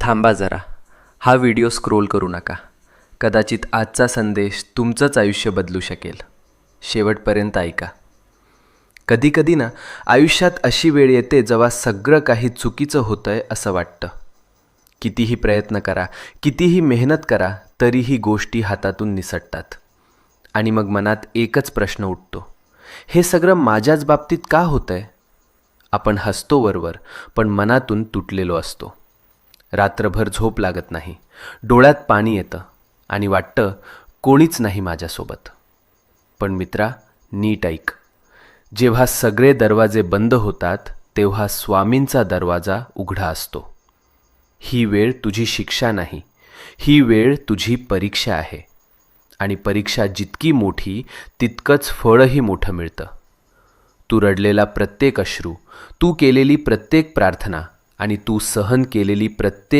थांबा जरा. हा व्हिडिओ स्क्रोल करू नका. कदाचित आजचा संदेश तुमचंच आयुष्य बदलू शकेल. शेवटपर्यंत ऐका. कधीकधी ना आयुष्यात अशी वेळ येते जेव्हा सगळं काही चुकीचं होतंय असं वाटतं. कितीही प्रयत्न करा, कितीही मेहनत करा, तरीही गोष्टी हातातून निसटतात. आणि मग मनात एकच प्रश्न उठतो, हे सगळं माझ्याच बाबतीत का होतंय? आपण हसतो वरवर, पण मनातून तुटलेलो असतो. रात्रभर झोप लागत नाही, डोळ्यात पाणी येतं आणि वाटतं कोणीच नाही माझ्यासोबत. पण मित्रा, नीट ऐक. जेव्हा सगळे दरवाजे बंद होतात तेव्हा स्वामींचा दरवाजा उघडा असतो. ही वेळ तुझी शिक्षा नाही, ही वेळ तुझी परीक्षा आहे. आणि परीक्षा जितकी मोठी तितकंच फळही मोठं मिळतं. तू रडलेला प्रत्येक अश्रू, तू केलेली प्रत्येक प्रार्थना आणि तू सहन केलेली प्रत्येक